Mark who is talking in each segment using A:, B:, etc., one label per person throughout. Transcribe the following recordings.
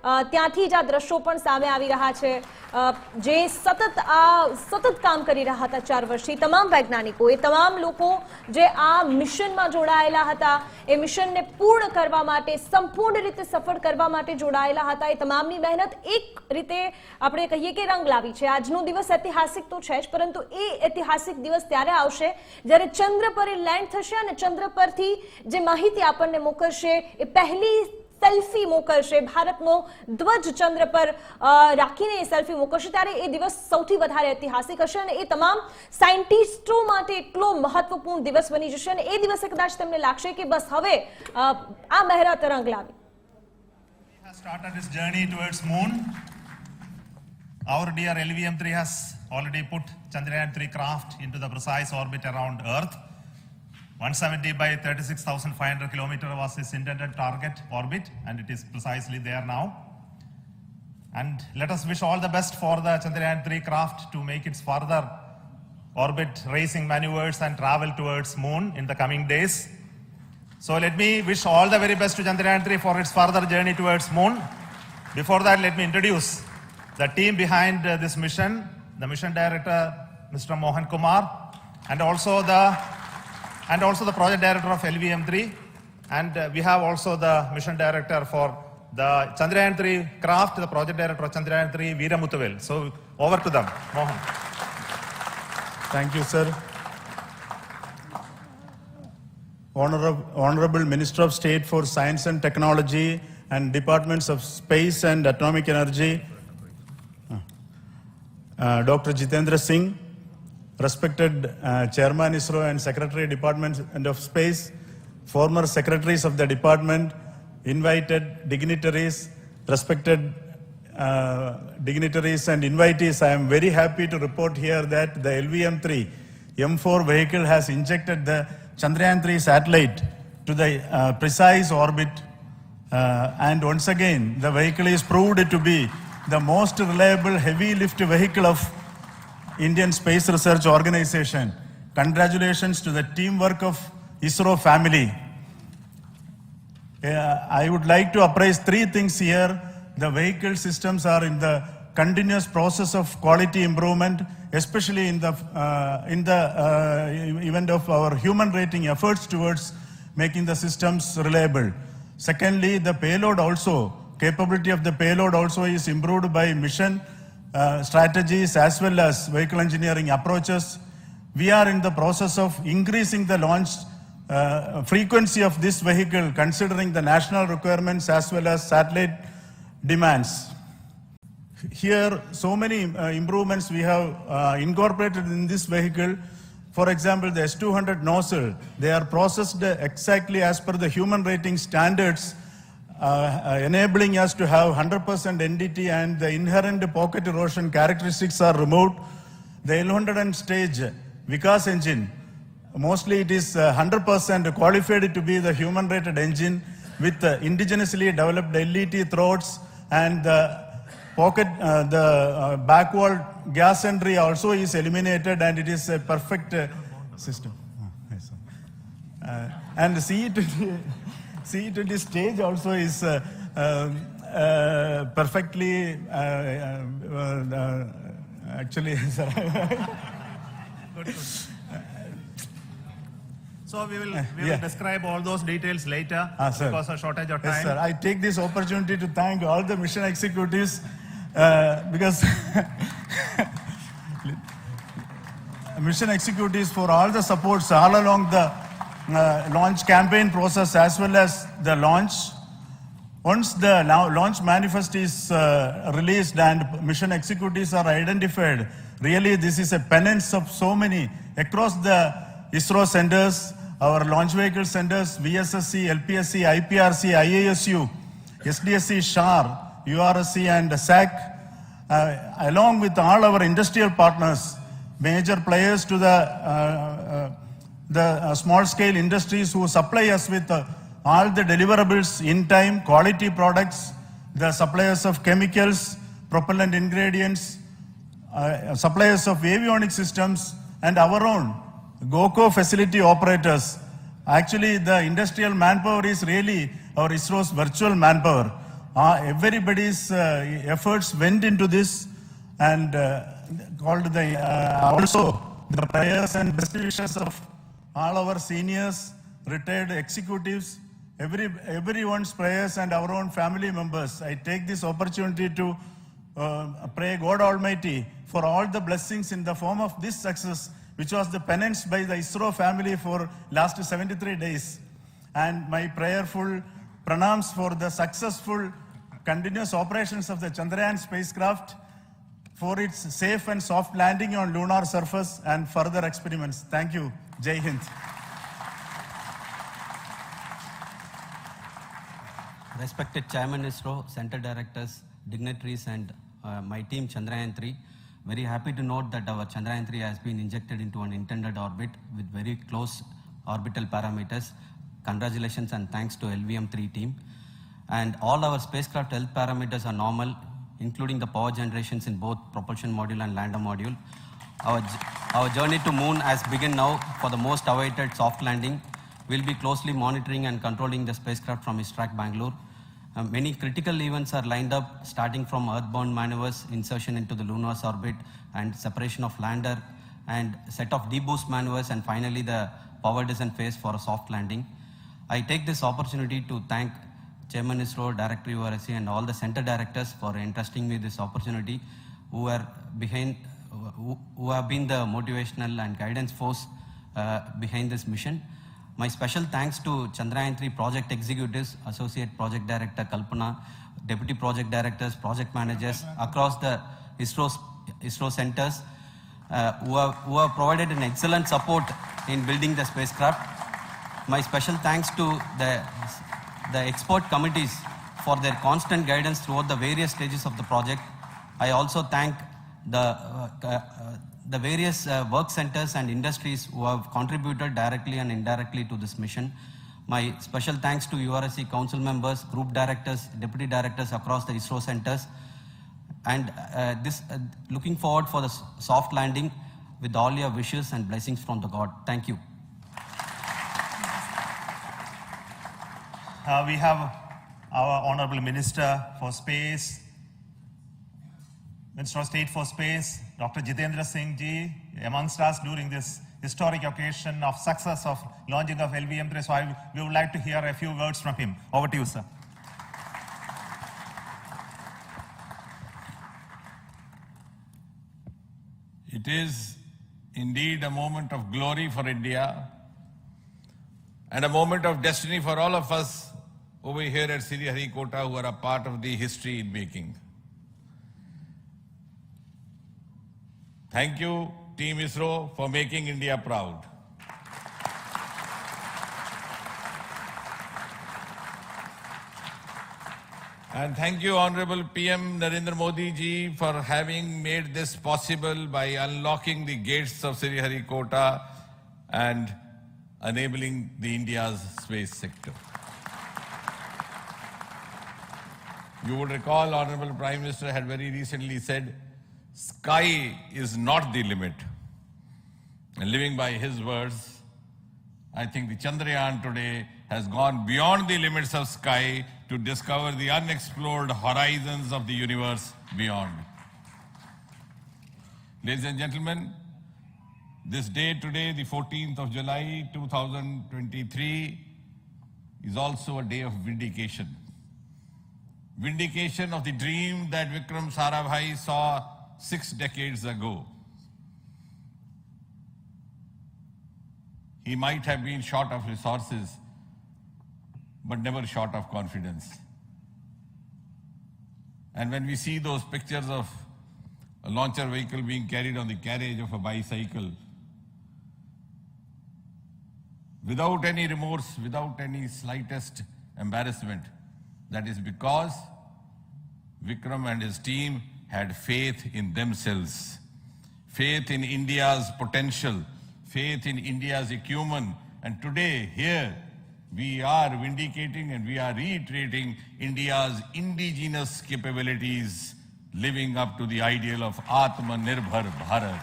A: ત્યાંથી જ આ દ્રશ્યો પણ સામે આવી રહ્યા છે, જે સતત કામ કરી રહ્યા હતા 4 વર્ષથી તમામ વૈજ્ઞાનિકો, એ તમામ લોકો જે આ મિશનમાં જોડાયેલા હતા, એ મિશનને પૂર્ણ કરવા માટે, સંપૂર્ણ રીતે સફળ કરવા માટે જોડાયેલા હતા, એ તમામની મહેનત એક રીતે આપણે કહીએ કે રંગ લાવી છે. આજનો દિવસ ઐતિહાસિક તો છે જ, પરંતુ એ ઐતિહાસિક દિવસ ત્યારે આવશે જ્યારે ચંદ્ર પર એ લેન્ડ થશે અને ચંદ્ર પરથી જે માહિતી આપણને મોકલશે એ પહેલી સેલ્ફી મોકલશે, ભારતનો ધ્વજ ચંદ્ર પર રાખીને એ સેલ્ફી મોકલશે, ત્યારે એ દિવસ સૌથી વધારે ઐતિહાસિક હશે અને એ તમામ સાયન્ટિસ્ટો માટે એટલો મહત્વપૂર્ણ દિવસ બની જશે અને એ દિવસે કદાચ તેમને લાગશે કે બસ હવે આ મહેનત રંગ લાવી.
B: Has started its journey towards moon. Our dear LVM-3 has already put Chandrayaan-3 craft into the precise orbit around Earth. 170 by 36,500 kilometers was its intended target orbit, and it is precisely there now. And let us wish all the best for the Chandrayaan-3 craft to make its further orbit racing maneuvers and travel towards moon in the coming days. So let me wish all the very best to Chandrayaan-3 for its further journey towards moon. Before that, let me introduce the team behind this mission, the mission director, Mr. Mohan Kumar, and also the project director of LVM-3, and we have also the mission director for the Chandrayaan-3 craft, the project director of Chandrayaan-3, Veera Muthuvel. So over to them, Mohan.
C: Thank you, sir. Honorable Minister of State for Science and Technology and Departments of Space and Atomic Energy, Dr. Jitendra Singh, respected Chairman ISRO and Secretary Department of Space, former secretaries of the department, invited dignitaries, respected dignitaries and invitees, I am very happy to report here that the LVM-3 M4 vehicle has injected the Chandrayaan-3 satellite to the precise orbit, and once again the vehicle is proved to be the most reliable heavy lift vehicle of Indian Space Research Organization. Congratulations to the teamwork of ISRO family. I would like to appraise 3 things here. The vehicle systems are in the continuous process of quality improvement, especially in the event of our human rating efforts towards making the systems reliable. Secondly, the payload also, capability of the payload also is improved by mission strategies as well as vehicle engineering approaches. We are in the process of increasing the launch frequency of this vehicle considering the national requirements as well as satellite demands. Here, so many improvements we have incorporated in this vehicle. For example, the S200 nozzle, they are processed exactly as per the human rating standards, enabling us to have 100% NDT, and the inherent pocket erosion characteristics are removed. The L100 stage Vikas engine, mostly it is 100% qualified to be the human rated engine with indigenously developed LET throats, and the pocket, the backward gas entry also is eliminated, and it is a perfect system. And the C20 stage also is perfectly, actually,
B: Good. So we will describe all those details later because of shortage of time.
C: Yes, sir. I take this opportunity to thank all the mission executives because mission executives for all the supports all along the launch campaign process as well as the launch. Once the launch manifest is released and mission executives are identified, really this is a penance of so many across the ISRO centers, our launch vehicle centers, VSSC, LPSC, IPRC, IASU, SDSC, SHAR, URSC and SAC, along with all our industrial partners, major players to the small scale industries who supply us with all the deliverables in time, quality products, the suppliers of chemicals, propellant ingredients, suppliers of avionics systems, and our own GOCO facility operators. Actually, the industrial manpower is really our ISRO's virtual manpower. everybody's efforts went into this, and called also the prayers and best wishes of all our seniors, retired executives, everyone's prayers and our own family members. I take this opportunity to pray God Almighty for all the blessings in the form of this success, which was the penance by the ISRO family for last 73 days. And my prayerful pranams for the successful continuous operations of the Chandrayaan spacecraft, for its safe and soft landing on lunar surface and further experiments. Thank you. Jai Hind.
D: Respected Chairman ISRO, Center Directors, dignitaries, and my team Chandrayaan 3, very happy to note that our Chandrayaan 3 has been injected into an intended orbit with very close orbital parameters. Congratulations and thanks to LVM-3 team. And all our spacecraft health parameters are normal, including the power generations in both propulsion module and lander module. Our journey to moon has begun now for the most awaited soft landing. We'll be closely monitoring and controlling the spacecraft from ISRO Bangalore. Many critical events are lined up, starting from earthbound maneuvers, insertion into the lunar orbit, and separation of lander, and set of deboost maneuvers, and finally the power descent phase for a soft landing. I take this opportunity to thank Chairman ISRO, Director URSC, and all the center directors for entrusting me this opportunity, who have been the motivational and guidance force behind this mission. My special thanks to Chandrayaan 3 project executives, Associate Project Director Kalpana, Deputy Project Directors, Project Managers across the ISRO centers who have provided an excellent support in building the spacecraft. My special thanks to the expert committees for their constant guidance throughout the various stages of the project. I also thank the various work centers and industries who have contributed directly and indirectly to this mission. My special thanks to URSC council members, group directors, deputy directors across the ISRO centers, and looking forward for the soft landing with all your wishes and blessings from the God. Thank you.
B: We have our Honorable Minister for Space, Minister of State for Space, Dr. Jitendra Singh Ji, amongst us during this historic occasion of success of launching of LVM-3. So we would like to hear a few words from him. Over to you, sir.
E: It is indeed a moment of glory for India and a moment of destiny for all of us over here at Sriharikota who are a part of the history in making. Thank you, Team ISRO, for making India proud. And thank you, Honorable PM Narendra Modi ji, for having made this possible by unlocking the gates of Sriharikota and enabling the India's space sector. You would recall, Honorable Prime Minister had very recently said, sky is not the limit. And living by his words, I think the Chandrayaan today has gone beyond the limits of sky to discover the unexplored horizons of the universe beyond. Ladies and gentlemen, this day today, the 14th of July 2023, is also a day of vindication. Vindication of the dream that Vikram Sarabhai saw 6 decades ago. He might have been short of resources, but never short of confidence. And when we see those pictures of a launcher vehicle being carried on the carriage of a bicycle, without any remorse, without any slightest embarrassment, that is because Vikram and his team had faith in themselves, faith in India's potential, faith in India's acumen. And today, here, we are vindicating and we are reiterating India's indigenous capabilities, living up to the ideal of Atmanirbhar Bharat.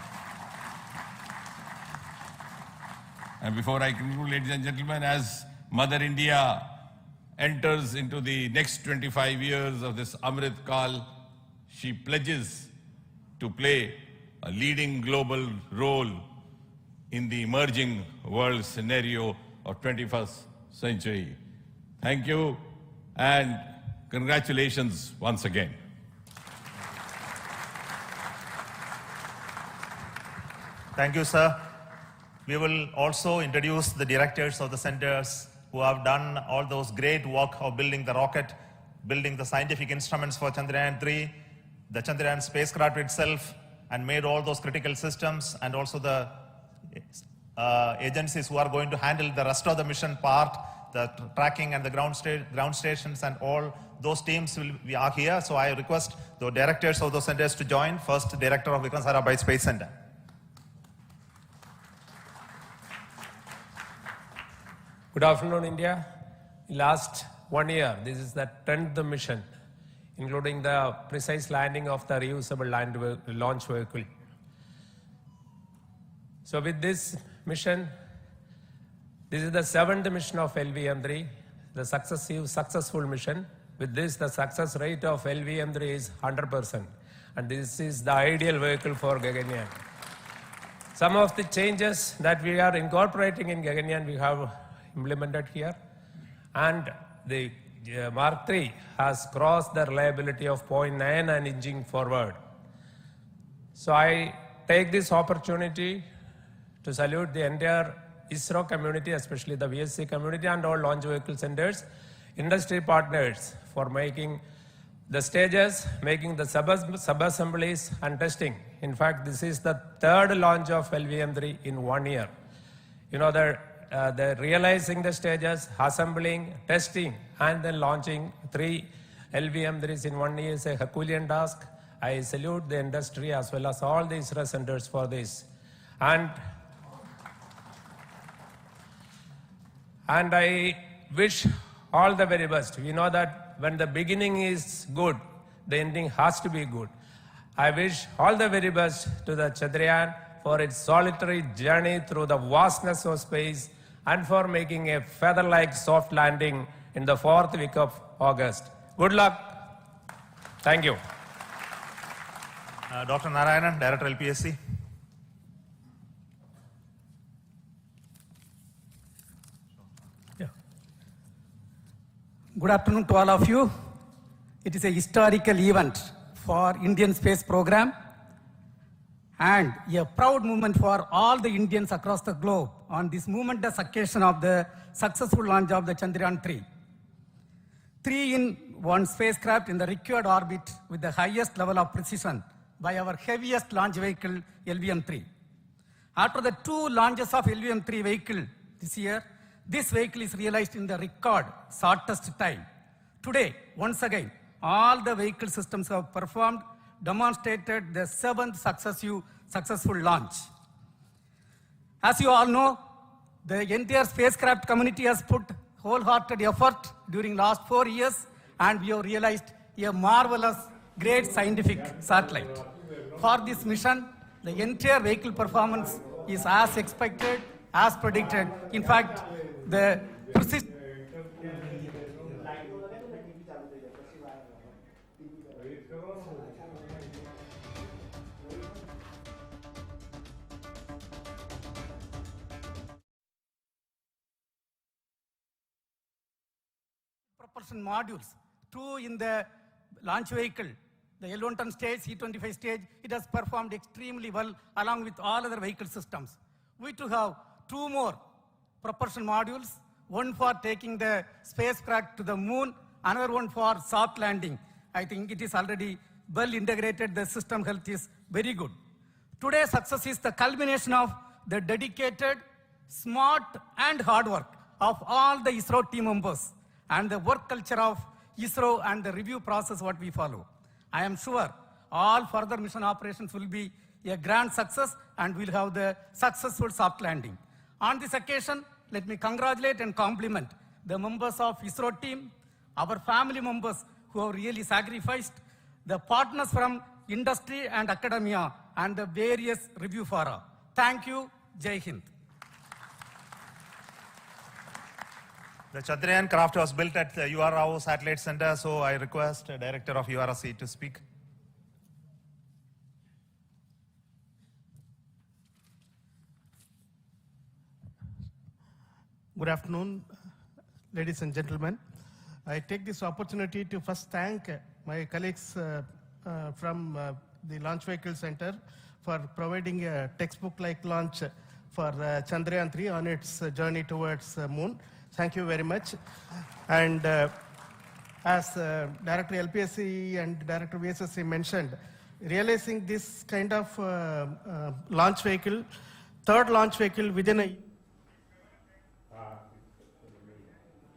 E: And before I conclude, ladies and gentlemen, as Mother India enters into the next 25 years of this Amrit Kal, she pledges to play a leading global role in the emerging world scenario of 21st century. Thank you and congratulations once again.
B: Thank you, sir. We will also introduce the directors of the centers who have done all those great work of building the rocket, building the scientific instruments for Chandrayaan-3, the Chandrayaan spacecraft itself, and made all those critical systems, and also the agencies who are going to handle the rest of the mission part, the tracking and the ground stations, and all those teams are here. So I request the directors of those centers to join. First, Director of Vikram Sarabhai Space Center.
F: Good afternoon, India. Last 1 year, this is the 10th mission, including the precise landing of the reusable launch vehicle. So with this mission, this is the 7th mission of LVM-3, the successful mission. With this, the success rate of LVM-3 is 100%. And this is the ideal vehicle for Gaganyaan. Some of the changes that we are incorporating in Gaganyaan, we have implemented here, and the Mark III has crossed the reliability of 0.9 and inching forward. So I take this opportunity to salute the entire ISRO community, especially the VSC community and all launch vehicle centers, industry partners for making the stages, making the sub-assemblies and testing. In fact, this is the 3rd launch of LVM-3 in 1 year. You know, the realizing the stages, assembling, testing, and then launching 3 LVM-3s in 1 year is a Herculean task. I salute the industry as well as all the ISRO centers for this. And I wish all the very best. We know that when the beginning is good, the ending has to be good. I wish all the very best to the Chandrayaan for its solitary journey through the vastness of space and for making a feather-like soft landing in the 4th week of August. Good luck. Thank you.
B: Dr. Narayanan, Director LPSC.
G: Good afternoon to all of you. It is a historical event for Indian space program and a proud moment for all the Indians across the globe on this momentous occasion of the successful launch of the Chandrayaan-3. 3-in-1 spacecraft in the required orbit with the highest level of precision by our heaviest launch vehicle, LVM-3. After the 2 launches of LVM-3 vehicle this year, this vehicle is realized in the record shortest time. Today, once again, all the vehicle systems have performed, demonstrated the 7th successful launch. As you all know, the entire spacecraft community has put wholehearted effort during last 4 years, and we have realized a marvelous, great scientific satellite. For this mission, the entire vehicle performance is as expected, as predicted. In fact, the precision propulsion modules, 2 in the launch vehicle, the L110 stage, C-25 stage, it has performed extremely well along with all other vehicle systems. We too have 2 more propulsion modules, one for taking the spacecraft to the moon, another one for soft landing. I think it is already well integrated. The system health is very good. Today's success is the culmination of the dedicated, smart, and hard work of all the ISRO team members and the work culture of ISRO and the review process what we follow. I am sure all further mission operations will be a grand success and we'll have the successful soft landing. On this occasion, let me congratulate and compliment the members of ISRO team, our family members who have really sacrificed, the partners from industry and academia, and the various review fora. Thank you. Jai Hind.
B: The Chandrayaan craft was built at the URO Satellite Center, so I request the Director of URC to speak.
H: Good afternoon, ladies and gentlemen. I take this opportunity to first thank my colleagues from the Launch Vehicle Center for providing a textbook-like launch for Chandrayaan 3 on its journey towards moon. Thank you very much. And as Director LPSC and Director VSSC mentioned, realizing this kind of launch vehicle, third launch vehicle within a